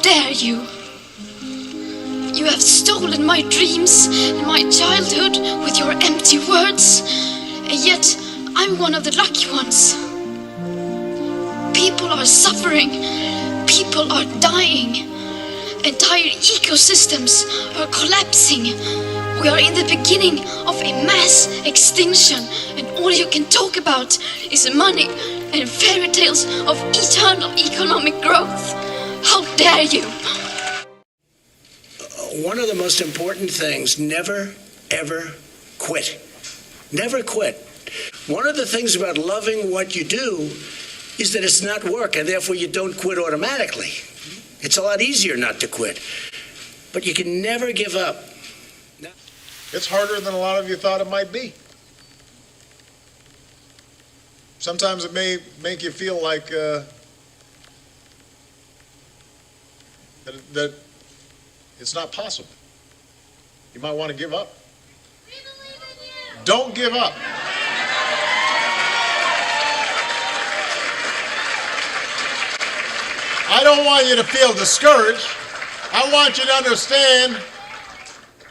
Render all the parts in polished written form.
dare you? You have stolen my dreams and my childhood with your empty words, and yet I'm one of the lucky ones. People are suffering, people are dying, entire ecosystems are collapsing. We are in the beginning of a mass extinction, and all you can talk about is money and fairy tales of eternal economic growth. How dare you? One of the most important things, never, ever quit. Never quit. One of the things about loving what you do is that it's not work, and therefore you don't quit automatically. It's a lot easier not to quit. But you can never give up. It's harder than a lot of you thought it might be. Sometimes it may make you feel like that it's not possible. You might want to give up. We believe in you. Don't give up. I don't want you to feel discouraged. I want you to understand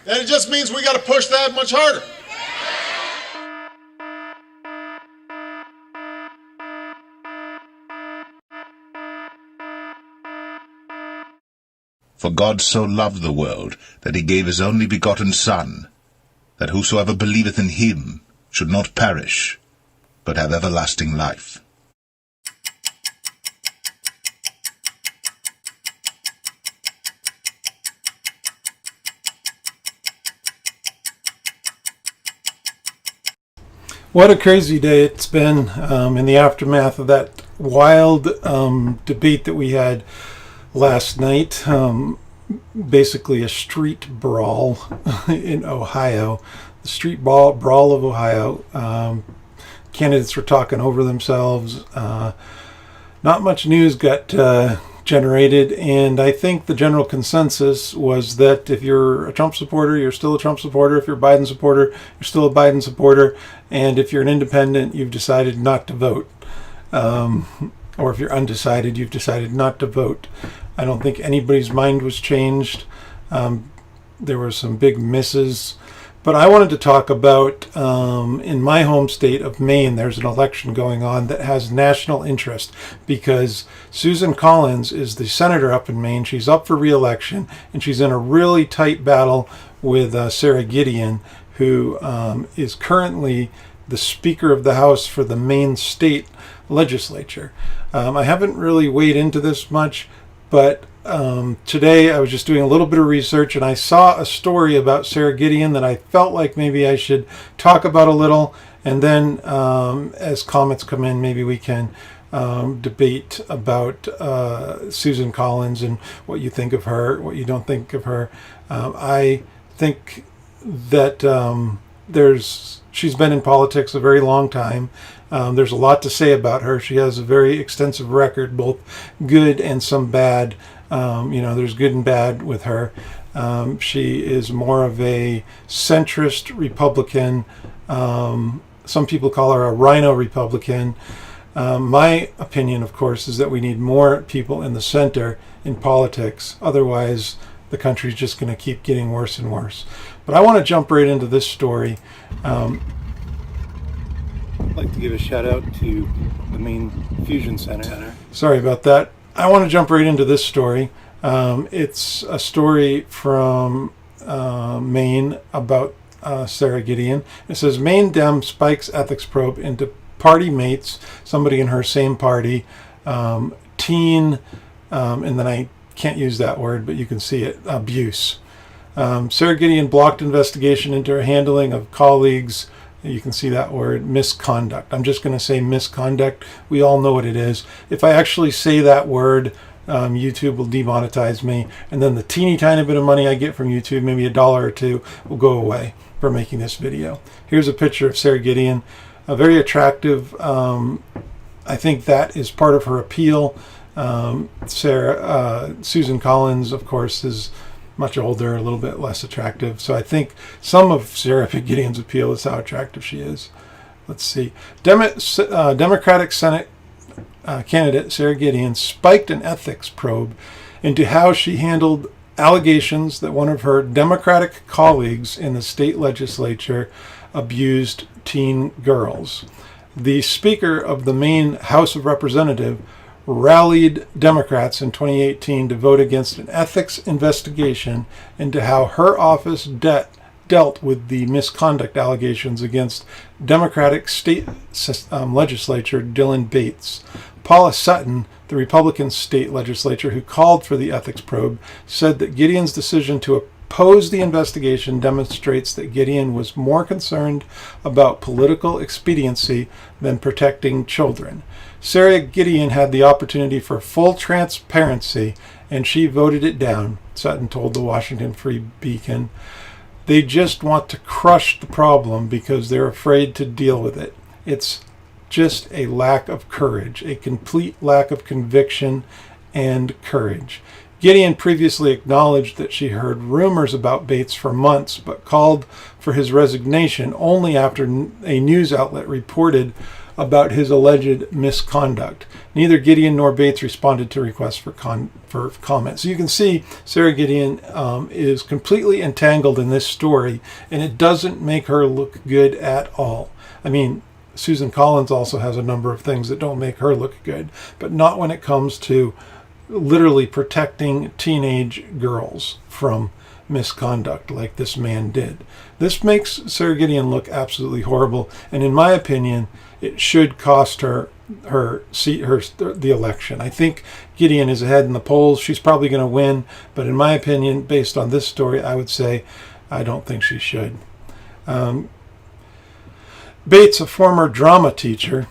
that it just means we got to push that much harder. For God so loved the world, that he gave his only begotten Son, that whosoever believeth in him should not perish, but have everlasting life. What a crazy day it's been in the aftermath of that wild debate that we had last night. Basically a street brawl in Ohio. The street brawl of Ohio. Candidates were talking over themselves. Not much news got generated, and I think the general consensus was that if you're a Trump supporter, you're still a Trump supporter. If you're a Biden supporter, you're still a Biden supporter. And if you're an independent, you've decided not to vote. Or if you're undecided, you've decided not to vote. I don't think anybody's mind was changed. There were some big misses. But I wanted to talk about, in my home state of Maine, there's an election going on that has national interest because Susan Collins is the senator up in Maine. She's up for re-election, and she's in a really tight battle with Sarah Gideon, who is currently the Speaker of the House for the Maine State Legislature. I haven't really weighed into this much, but today I was just doing a little bit of research, and I saw a story about Sarah Gideon that I felt like maybe I should talk about a little, and then as comments come in, maybe we can debate about Susan Collins and what you think of her, what you don't think of her. I think that she's been in politics a very long time. There's a lot to say about her. She has a very extensive record, both good and some bad. There's good and bad with her. She is more of a centrist Republican. Some people call her a rhino Republican. My opinion, of course, is that we need more people in the center in politics. Otherwise, the country's just going to keep getting worse and worse. But I want to jump right into this story. I'd like to give a shout out to the Maine Fusion Center. Sorry about that. I want to jump right into this story. It's a story from Maine about Sarah Gideon. It says, Maine Dem spikes ethics probe into party mates, somebody in her same party, teen, and then I can't use that word, but you can see it, abuse. Sarah Gideon blocked investigation into her handling of colleagues. You can see that word, misconduct. I'm just going to say misconduct. We all know what it is. If I actually say that word, YouTube will demonetize me, and then the teeny tiny bit of money I get from YouTube, maybe $1 or $2, will go away for making this video. Here's a picture of Sarah Gideon, very attractive. I think that is part of her appeal. Susan Collins, of course, is much older, a little bit less attractive. So I think some of Sarah Gideon's appeal is how attractive she is. Let's see. Democratic Senate candidate Sarah Gideon spiked an ethics probe into how she handled allegations that one of her Democratic colleagues in the state legislature abused teen girls. The Speaker of the Maine House of Representatives rallied Democrats in 2018 to vote against an ethics investigation into how her office dealt with the misconduct allegations against Democratic state legislator Dylan Bates. Paula Sutton, the Republican state legislature who called for the ethics probe, said that Gideon's decision to oppose the investigation demonstrates that Gideon was more concerned about political expediency than protecting children. Sarah Gideon had the opportunity for full transparency, and she voted it down, Sutton told the Washington Free Beacon. They just want to crush the problem because they're afraid to deal with it. It's just a lack of courage, a complete lack of conviction and courage. Gideon previously acknowledged that she heard rumors about Bates for months, but called for his resignation only after a news outlet reported about his alleged misconduct. Neither Gideon nor Bates responded to requests for comment. So you can see Sarah Gideon is completely entangled in this story, and it doesn't make her look good at all. I mean, Susan Collins also has a number of things that don't make her look good, but not when it comes to literally protecting teenage girls from misconduct like this man did. This makes Sarah Gideon look absolutely horrible, and in my opinion, it should cost her seat, the election. I think Gideon is ahead in the polls. She's probably going to win, but in my opinion, based on this story, I would say I don't think she should. Bates, a former drama teacher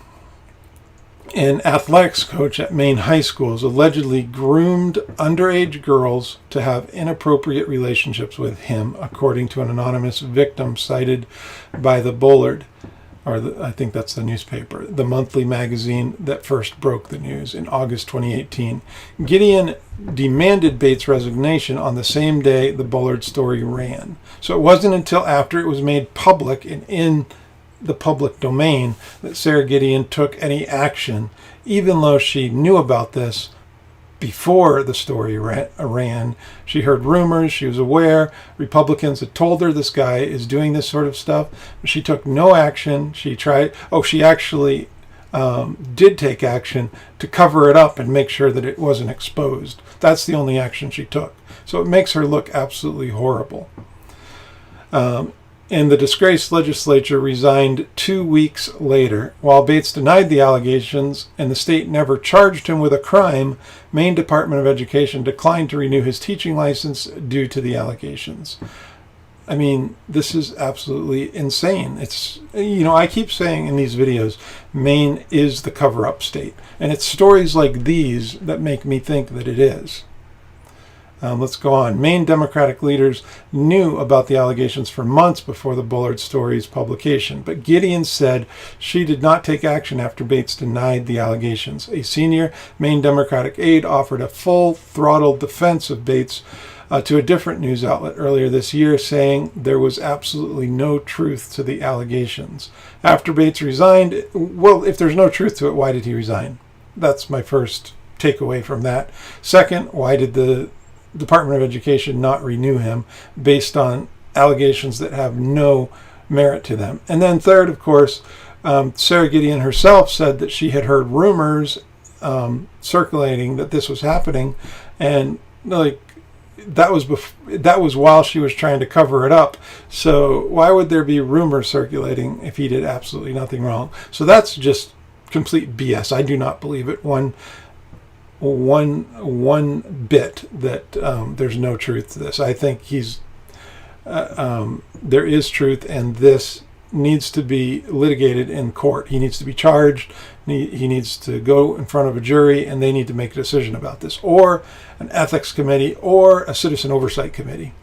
and athletics coach at Maine high schools, allegedly groomed underage girls to have inappropriate relationships with him, according to an anonymous victim cited by the Bullard, I think that's the newspaper, the monthly magazine that first broke the news in August 2018. Gideon demanded Bates' resignation on the same day the Bullard story ran. So it wasn't until after it was made public and in the public domain that Sarah Gideon took any action, even though she knew about this before the story ran. She heard rumors, she was aware, Republicans had told her this guy is doing this sort of stuff, but she took no action. She actually did take action to cover it up and make sure that it wasn't exposed. That's the only action she took. So it makes her look absolutely horrible. And the disgraced legislature resigned 2 weeks later. While Bates denied the allegations and the state never charged him with a crime, Maine Department of Education declined to renew his teaching license due to the allegations. I mean, this is absolutely insane. It's, I keep saying in these videos, Maine is the cover-up state. And it's stories like these that make me think that it is. Let's go on. Maine Democratic leaders knew about the allegations for months before the Bullard story's publication, but Gideon said she did not take action after Bates denied the allegations. A senior Maine Democratic aide offered a full-throttle defense of Bates to a different news outlet earlier this year, saying there was absolutely no truth to the allegations. After Bates resigned, well, if there's no truth to it, why did he resign? That's my first takeaway from that. Second, why did the Department of Education not renew him based on allegations that have no merit to them? And then third, of course, Sarah Gideon herself said that she had heard rumors circulating that this was happening, and that was while she was trying to cover it up. So why would there be rumors circulating if he did absolutely nothing wrong? So that's just complete BS. I do not believe it one bit that there's no truth to this. I think there is truth, and this needs to be litigated in court. He needs to be charged. He needs to go in front of a jury, and they need to make a decision about this, or an ethics committee, or a citizen oversight committee.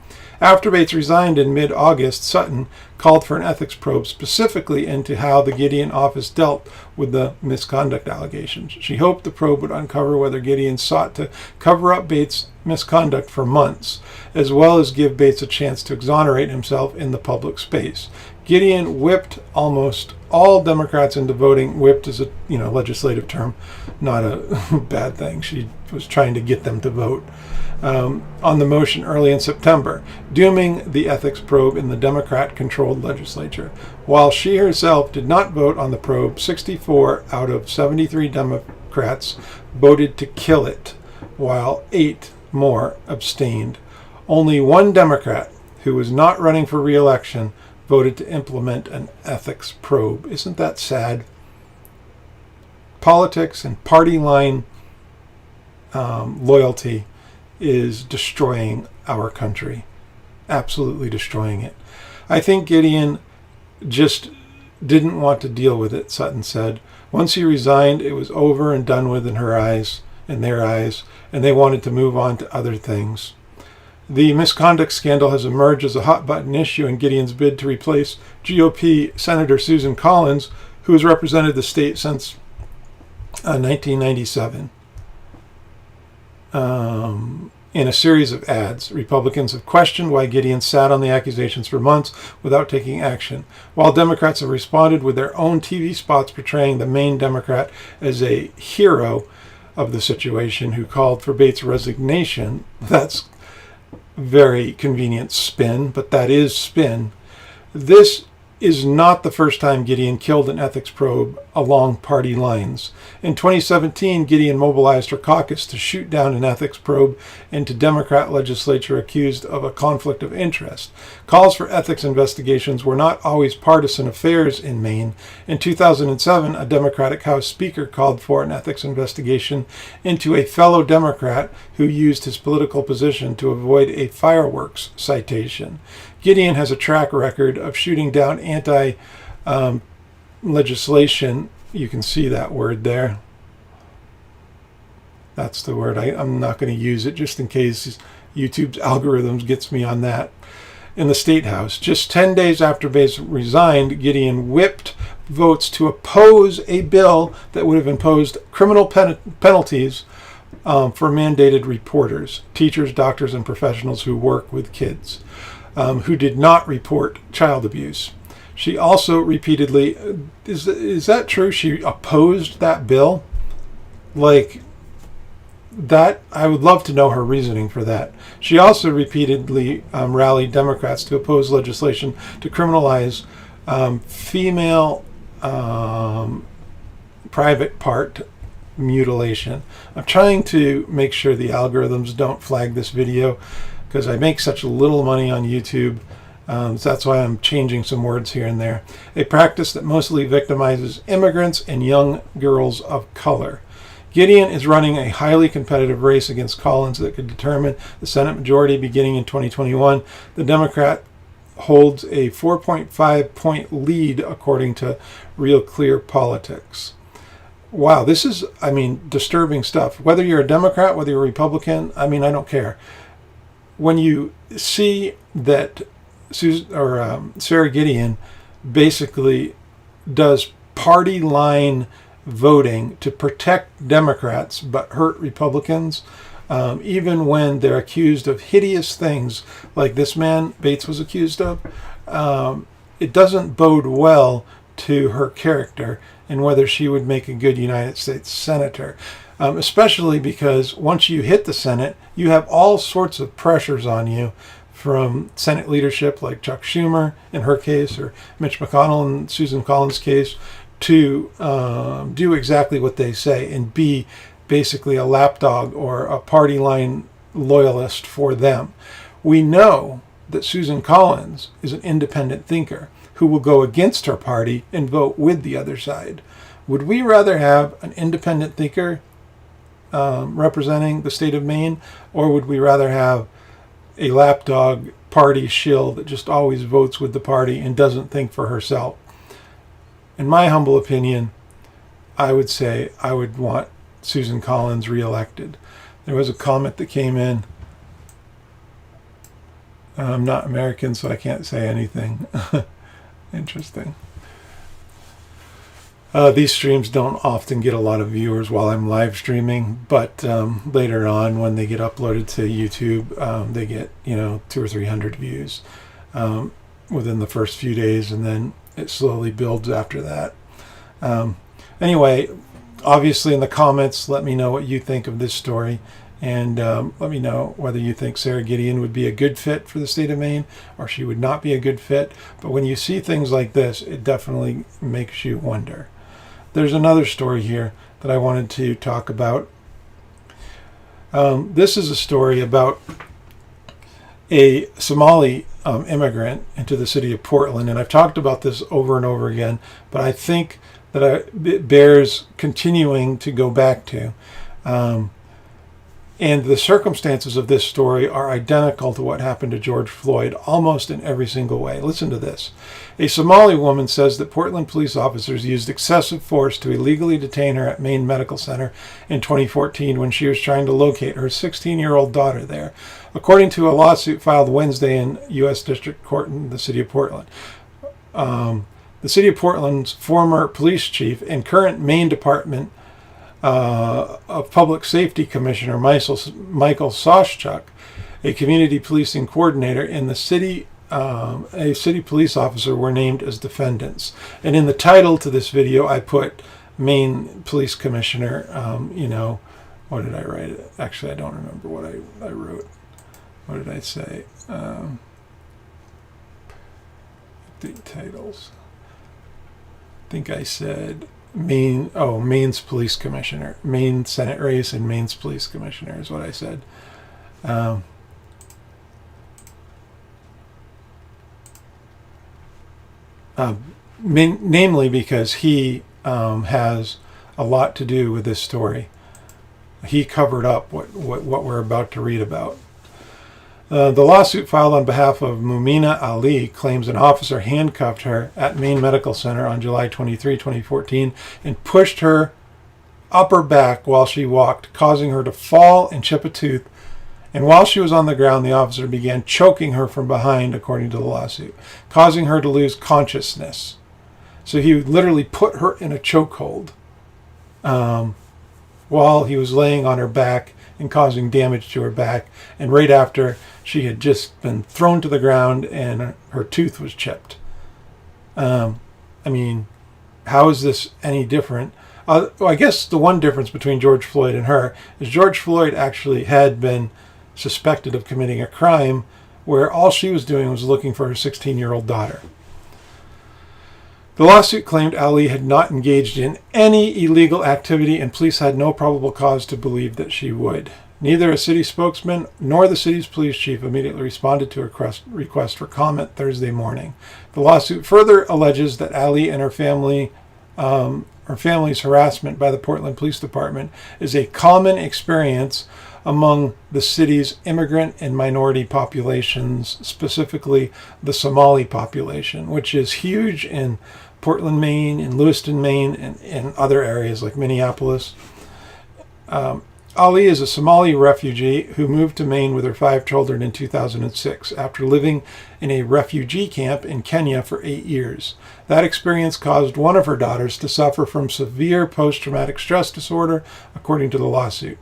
After Bates resigned in mid-August, Sutton called for an ethics probe specifically into how the Gideon office dealt with the misconduct allegations. She hoped the probe would uncover whether Gideon sought to cover up Bates' misconduct for months, as well as give Bates a chance to exonerate himself in the public space. Gideon whipped almost all Democrats into voting. Whipped is a legislative term, not a bad thing. She was trying to get them to vote on the motion early in September, dooming the ethics probe in the Democrat-controlled legislature. While she herself did not vote on the probe, 64 out of 73 Democrats voted to kill it, while 8 more abstained. Only one Democrat, who was not running for re-election, voted to implement an ethics probe. Isn't that sad? Politics and party line loyalty is destroying our country. Absolutely destroying it. I think Gideon just didn't want to deal with it, Sutton said. Once he resigned, it was over and done with in her eyes, in their eyes, and they wanted to move on to other things. The misconduct scandal has emerged as a hot-button issue in Gideon's bid to replace GOP Senator Susan Collins, who has represented the state since 1997. In a series of ads, Republicans have questioned why Gideon sat on the accusations for months without taking action, while Democrats have responded with their own TV spots portraying the Maine Democrat as a hero of the situation who called for Bates' resignation. That's very convenient spin, but that is spin. This is not the first time Gideon killed an ethics probe along party lines. In 2017, Gideon mobilized her caucus to shoot down an ethics probe into Democrat legislature accused of a conflict of interest. Calls for ethics investigations were not always partisan affairs in Maine. In 2007, a Democratic House Speaker called for an ethics investigation into a fellow Democrat who used his political position to avoid a fireworks citation. Gideon has a track record of shooting down anti-legislation. You can see that word there. That's the word. I'm not going to use it just in case YouTube's algorithms gets me on that. In the State House, just 10 days after Bates resigned, Gideon whipped votes to oppose a bill that would have imposed criminal penalties for mandated reporters, teachers, doctors, and professionals who work with kids. Who did not report child abuse. She also repeatedly, is that true? She opposed that bill? Like, that, I would love to know her reasoning for that. She also repeatedly rallied Democrats to oppose legislation to criminalize female private part mutilation. I'm trying to make sure the algorithms don't flag this video, because I make such little money on YouTube. So that's why I'm changing some words here and there. A practice that mostly victimizes immigrants and young girls of color. Gideon is running a highly competitive race against Collins that could determine the Senate majority beginning in 2021. The Democrat holds a 4.5-point lead according to Real Clear Politics. Wow, this is, disturbing stuff. Whether you're a Democrat, whether you're a Republican, I don't care. When you see that Sarah Gideon basically does party line voting to protect Democrats but hurt Republicans, even when they're accused of hideous things like this man Bates was accused of, it doesn't bode well to her character and whether she would make a good United States senator. Especially because once you hit the Senate, you have all sorts of pressures on you from Senate leadership like Chuck Schumer in her case, or Mitch McConnell in Susan Collins' case, to do exactly what they say and be basically a lapdog or a party line loyalist for them. We know that Susan Collins is an independent thinker who will go against her party and vote with the other side. Would we rather have an independent thinker representing the state of Maine, or would we rather have a lapdog party shill that just always votes with the party and doesn't think for herself? In my humble opinion, I would say I would want Susan Collins reelected. There was a comment that came in. I'm not American, so I can't say anything. Interesting. These streams don't often get a lot of viewers while I'm live streaming, but later on when they get uploaded to YouTube, they get 200 or 300 views. within the first few days, and then it slowly builds after that. Anyway, obviously in the comments, let me know what you think of this story, and let me know whether you think Sarah Gideon would be a good fit for the state of Maine or she would not be a good fit. But when you see things like this, it definitely makes you wonder. There's another story here that I wanted to talk about. This is a story about a Somali immigrant into the city of Portland, and I've talked about this over and over again, but I think that it bears continuing to go back to. And the circumstances of this story are identical to what happened to George Floyd, almost in every single way. Listen to this. A Somali woman says that Portland police officers used excessive force to illegally detain her at Maine Medical Center in 2014 when she was trying to locate her 16-year-old daughter there, according to a lawsuit filed Wednesday in U.S. District Court in the city of Portland. The city of Portland's former police chief and current Maine Department of Public Safety Commissioner Michael Soschuk, a community policing coordinator in the city, a city police officer were named as defendants. And in the title to this video, I put Maine Police Commissioner. What did I write? Actually, I don't remember what I wrote. What did I say? The titles. I think I said Maine's police commissioner. Maine Senate race and Maine's police commissioner is what I said. Namely because he has a lot to do with this story. He covered up what we're about to read about. The lawsuit filed on behalf of Mumina Ali claims an officer handcuffed her at Maine Medical Center on July 23, 2014, and pushed her up her back while she walked, causing her to fall and chip a tooth. And while she was on the ground, the officer began choking her from behind, according to the lawsuit, causing her to lose consciousness. So he literally put her in a chokehold while he was laying on her back and causing damage to her back. And right after, she had just been thrown to the ground and her tooth was chipped. How is this any different? I guess the one difference between George Floyd and her is George Floyd actually had been suspected of committing a crime where all she was doing was looking for her 16-year-old daughter. The lawsuit claimed Ali had not engaged in any illegal activity, and police had no probable cause to believe that she would. Neither a city spokesman nor the city's police chief immediately responded to a request for comment Thursday morning. The lawsuit further alleges that Ali and her family's harassment by the Portland Police Department is a common experience among the city's immigrant and minority populations, specifically the Somali population, which is huge in Portland, Maine, in Lewiston, Maine, and in other areas like Minneapolis. Ali is a Somali refugee who moved to Maine with her 5 children in 2006 after living in a refugee camp in Kenya for 8 years. That experience caused one of her daughters to suffer from severe post-traumatic stress disorder, according to the lawsuit.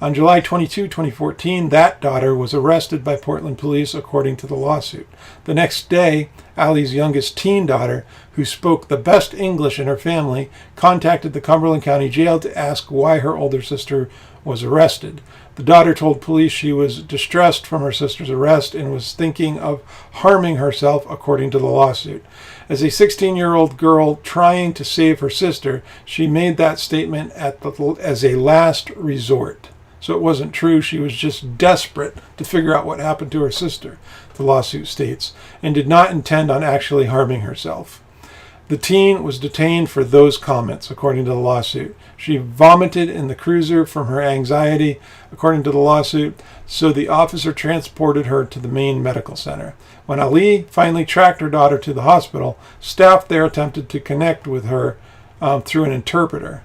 On July 22, 2014, that daughter was arrested by Portland police, according to the lawsuit. The next day, Ali's youngest teen daughter, who spoke the best English in her family, contacted the Cumberland County Jail to ask why her older sister was arrested. The daughter told police she was distressed from her sister's arrest and was thinking of harming herself, according to the lawsuit. As a 16-year-old girl trying to save her sister, she made that statement as a last resort. So it wasn't true. She was just desperate to figure out what happened to her sister, the lawsuit states, and did not intend on actually harming herself. The teen was detained for those comments, according to the lawsuit. She vomited in the cruiser from her anxiety, according to the lawsuit, so the officer transported her to the Maine Medical Center. When Ali finally tracked her daughter to the hospital, staff there attempted to connect with her through an interpreter.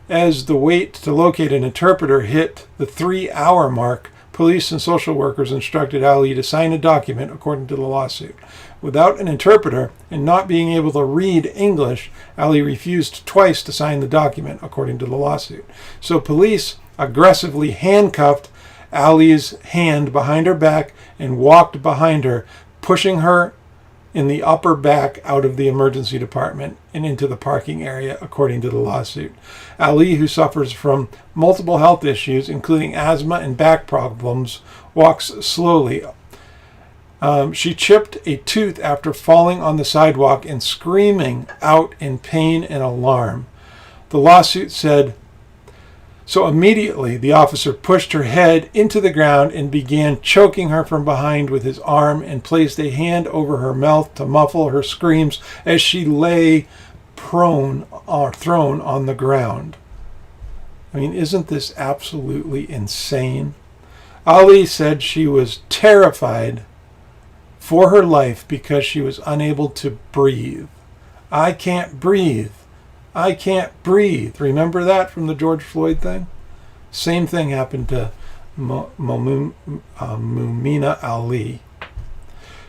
As the wait to locate an interpreter hit the 3-hour mark, police and social workers instructed Ali to sign a document, according to the lawsuit. Without an interpreter and not being able to read English, Ali refused twice to sign the document, according to the lawsuit. So police aggressively handcuffed Ali's hand behind her back and walked behind her, pushing her in the upper back out of the emergency department and into the parking area, according to the lawsuit. Ali, who suffers from multiple health issues, including asthma and back problems, walks slowly. She chipped a tooth after falling on the sidewalk and screaming out in pain and alarm. The lawsuit said, so immediately the officer pushed her head into the ground and began choking her from behind with his arm and placed a hand over her mouth to muffle her screams as she lay prone or thrown on the ground. I mean, isn't this absolutely insane? Ali said she was terrified for her life because she was unable to breathe. I can't breathe. I can't breathe. Remember that from the George Floyd thing? Same thing happened to Mumina Ali.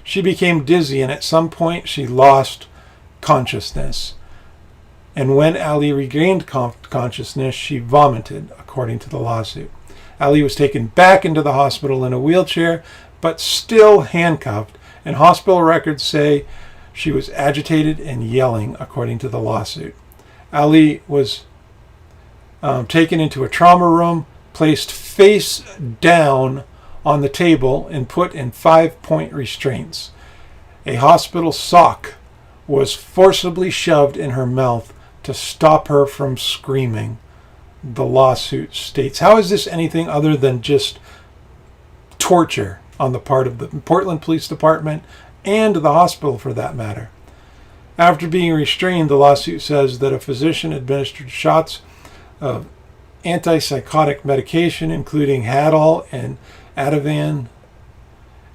She became dizzy, and at some point she lost consciousness. And when Ali regained consciousness, she vomited, according to the lawsuit. Ali was taken back into the hospital in a wheelchair, but still handcuffed, and hospital records say she was agitated and yelling, according to the lawsuit. Ali was taken into a trauma room, placed face down on the table, and put in 5-point restraints. A hospital sock was forcibly shoved in her mouth to stop her from screaming, the lawsuit states. How is this anything other than just torture on the part of the Portland Police Department and the hospital, for that matter? After being restrained, the lawsuit says that a physician administered shots of antipsychotic medication, including Hadol and Ativan,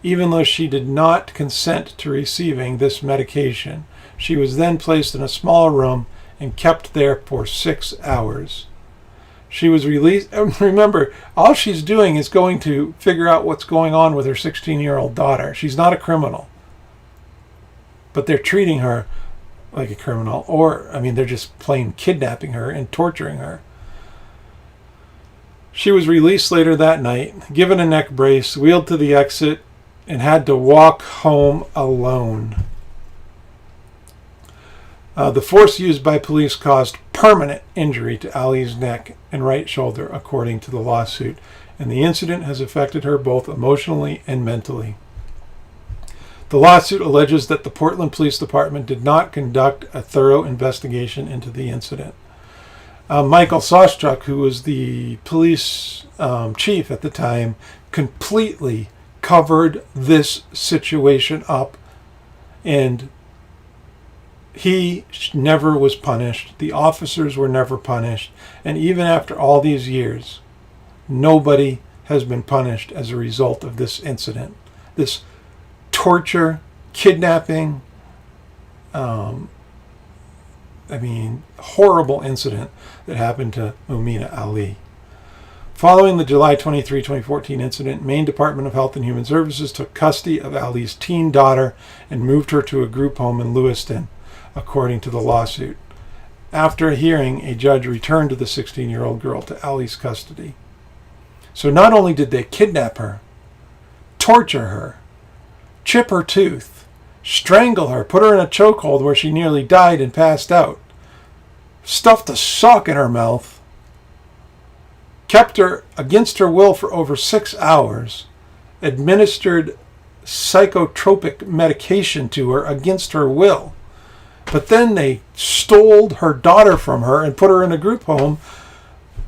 even though she did not consent to receiving this medication. She was then placed in a small room and kept there for 6 hours. She was released. Remember, all she's doing is going to figure out what's going on with her 16-year-old daughter. She's not a criminal. But they're treating her like a criminal, or, I mean, they're just plain kidnapping her and torturing her. She was released later that night, given a neck brace, wheeled to the exit, and had to walk home alone. The force used by police caused permanent injury to Ali's neck and right shoulder, according to the lawsuit, and the incident has affected her both emotionally and mentally. The lawsuit alleges that the Portland Police Department did not conduct a thorough investigation into the incident. Michael Soschuk, who was the police chief at the time, completely covered this situation up, and he never was punished. The officers were never punished. And even after all these years, nobody has been punished as a result of this incident. This torture, kidnapping, horrible incident that happened to Mumina Ali. Following the July 23, 2014 incident, Maine Department of Health and Human Services took custody of Ali's teen daughter and moved her to a group home in Lewiston, according to the lawsuit. After a hearing, a judge returned to the 16-year-old girl to Ali's custody. So not only did they kidnap her, torture her, chip her tooth, strangle her, put her in a chokehold where she nearly died and passed out, stuffed a sock in her mouth, kept her against her will for over 6 hours, administered psychotropic medication to her against her will, but then they stole her daughter from her and put her in a group home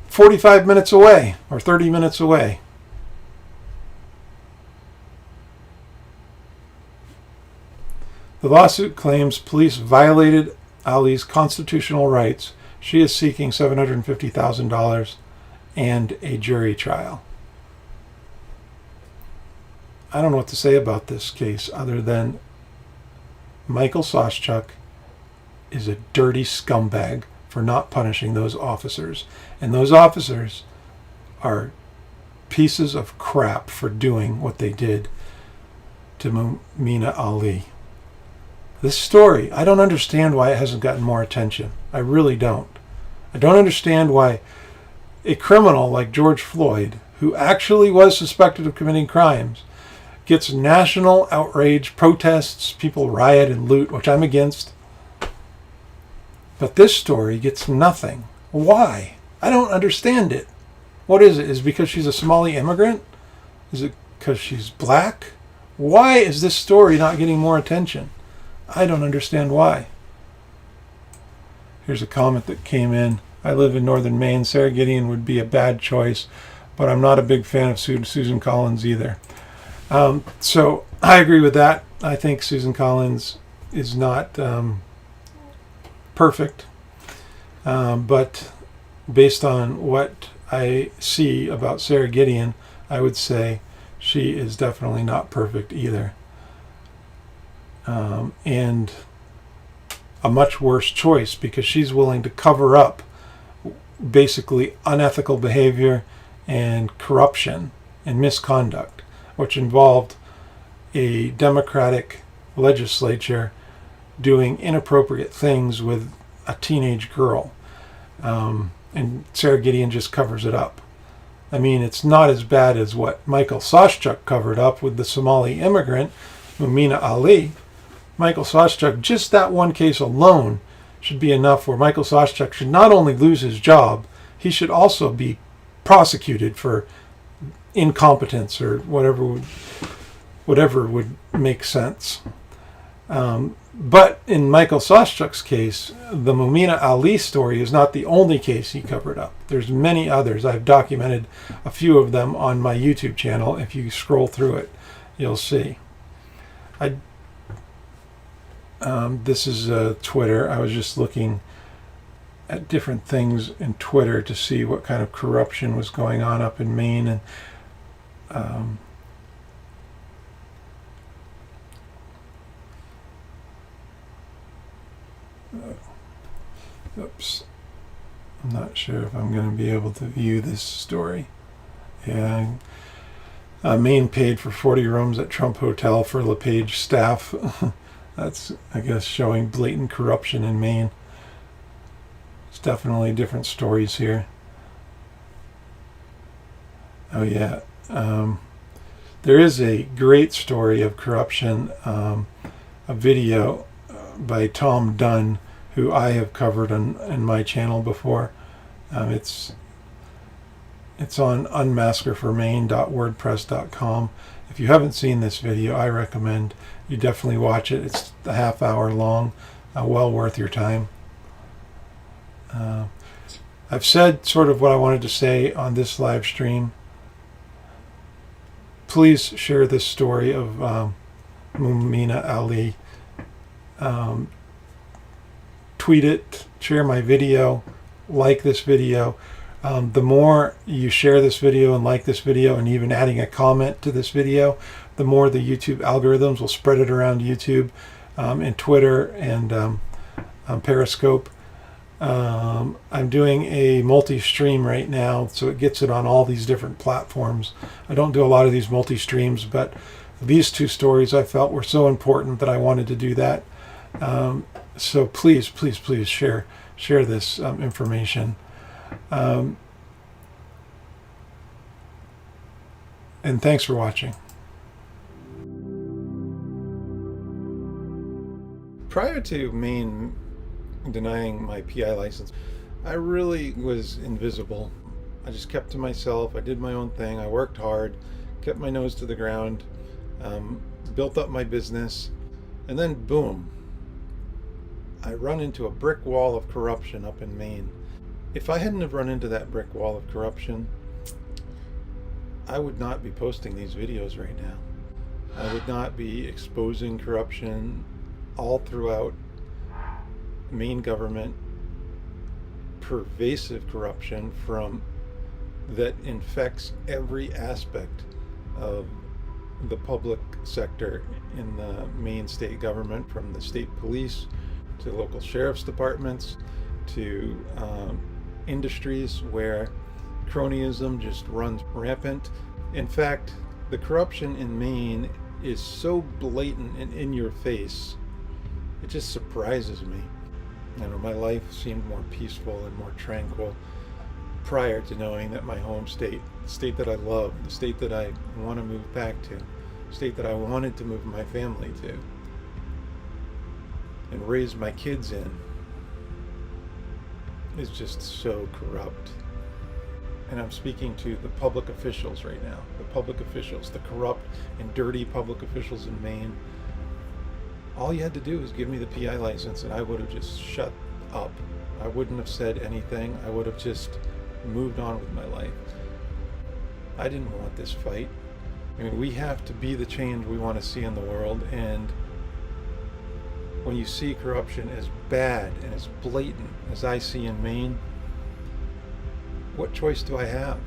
45 minutes away or 30 minutes away. The lawsuit claims police violated Ali's constitutional rights. She is seeking $750,000 and a jury trial. I don't know what to say about this case other than Michael Soschuk is a dirty scumbag for not punishing those officers. And those officers are pieces of crap for doing what they did to Mumina Ali. This story, I don't understand why it hasn't gotten more attention. I really don't. I don't understand why a criminal like George Floyd, who actually was suspected of committing crimes, gets national outrage, protests, people riot and loot, which I'm against. But this story gets nothing. Why? I don't understand it. What is it? Is it because she's a Somali immigrant? Is it because she's black? Why is this story not getting more attention? I don't understand why. Here's a comment that came in. I live in northern Maine. Sarah Gideon would be a bad choice, but I'm not a big fan of Susan Collins either. So I agree with that. I think Susan Collins is not perfect, but based on what I see about Sarah Gideon, I would say she is definitely not perfect either. And a much worse choice because she's willing to cover up basically unethical behavior and corruption and misconduct, which involved a Democratic legislature doing inappropriate things with a teenage girl. And Sarah Gideon just covers it up. I mean, it's not as bad as what Michael Soschuk covered up with the Somali immigrant, Mumina Ali. Michael Soschuk, just that one case alone should be enough where Michael Soschuk should not only lose his job, he should also be prosecuted for incompetence or whatever would make sense. But in Michael Soschuk's case, the Mumina Ali story is not the only case he covered up. There's many others. I've documented a few of them on my YouTube channel. If you scroll through it, you'll see. This is Twitter. I was just looking at different things in Twitter to see what kind of corruption was going on up in Maine. And oops, I'm not sure if I'm going to be able to view this story. Yeah, Maine paid for 40 rooms at Trump Hotel for LePage staff. That's, I guess, showing blatant corruption in Maine. It's definitely different stories here. Oh yeah, there is a great story of corruption, a video by Tom Dunn, who I have covered on my channel before. It's on unmaskerformaine.wordpress.com. If you haven't seen this video, I recommend you definitely watch it. It's a half hour long, well worth your time. I've said sort of what I wanted to say on this live stream. Please share this story of Mumina Ali. Tweet it, share my video, like this video. The more you share this video and like this video and even adding a comment to this video, the more the YouTube algorithms will spread it around YouTube and Twitter and Periscope. I'm doing a multi-stream right now, so it gets it on all these different platforms. I don't do a lot of these multi-streams, but these two stories I felt were so important that I wanted to do that. So please, please, please share this information. And thanks for watching. Prior to Maine denying my PI license, I really was invisible. I just kept to myself. I did my own thing. I worked hard, kept my nose to the ground, built up my business, and then boom, I run into a brick wall of corruption up in Maine. If I hadn't have run into that brick wall of corruption, I would not be posting these videos right now. I would not be exposing corruption all throughout Maine government, pervasive corruption that infects every aspect of the public sector in the Maine state government, from the state police to local sheriff's departments to industries where cronyism just runs rampant. In fact, the corruption in Maine is so blatant and in your face, it just surprises me. You know, my life seemed more peaceful and more tranquil prior to knowing that my home state, the state that I love, the state that I want to move back to, state that I wanted to move my family to and raise my kids in, is just so corrupt. And I'm speaking to the public officials right now, the public officials, the corrupt and dirty public officials in Maine. All you had to do was give me the PI license and I would have just shut up. I wouldn't have said anything. I would have just moved on with my life. I didn't want this fight. I mean, we have to be the change we want to see in the world, and when you see corruption as bad and as blatant as I see in Maine, what choice do I have?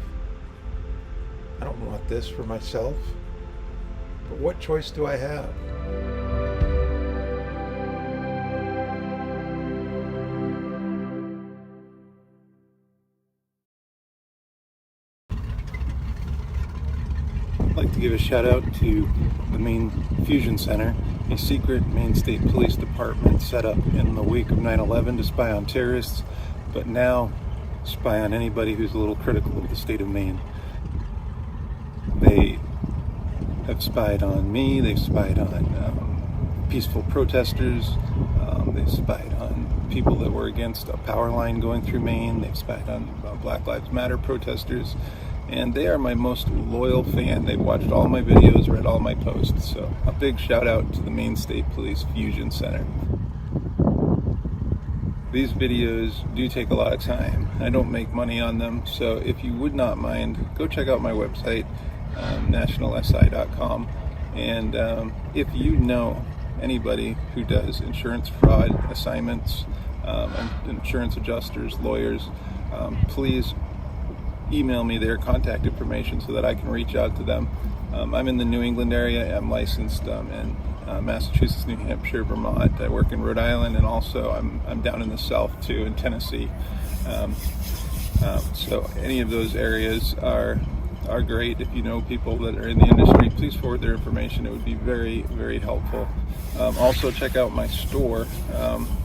I don't want this for myself, but what choice do I have? I'd like to give a shout out to the Maine Fusion Center, a secret Maine State Police Department set up in the wake of 9/11 to spy on terrorists, but now spy on anybody who's a little critical of the state of Maine. They have spied on me, they've spied on peaceful protesters, they've spied on people that were against a power line going through Maine, they've spied on Black Lives Matter protesters, and they are my most loyal fan. They've watched all my videos, read all my posts, so a big shout out to the Maine State Police Fusion Center. These videos do take a lot of time. I don't make money on them, so if you would not mind, go check out my website, nationalsi.com, and if you know anybody who does insurance fraud assignments, insurance adjusters, lawyers, please email me their contact information so that I can reach out to them. I'm in the New England area. I'm licensed in Massachusetts, New Hampshire, Vermont. I work in Rhode Island, and also I'm down in the South too, in Tennessee. So any of those areas are great. If you know people that are in the industry, please forward their information. It would be very, very helpful. Also check out my store.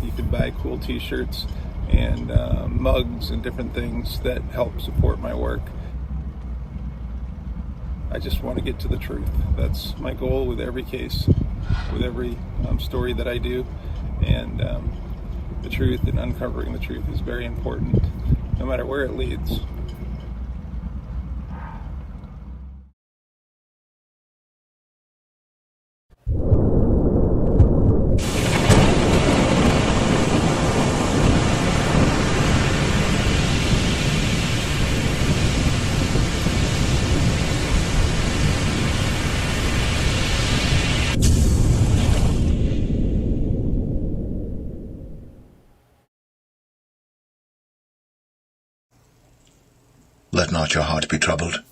You can buy cool t-shirts and mugs and different things that help support my work. I just want to get to the truth. That's my goal with every case, with every story that I do, and the truth and uncovering the truth is very important, no matter where it leads. Let not your heart be troubled.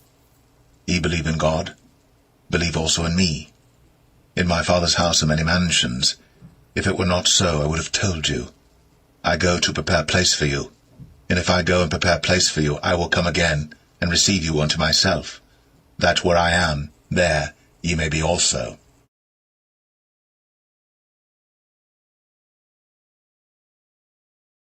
Ye believe in God, believe also in me. In my Father's house are many mansions. If it were not so, I would have told you. I go to prepare a place for you. And if I go and prepare a place for you, I will come again, and receive you unto myself, that where I am, there ye may be also.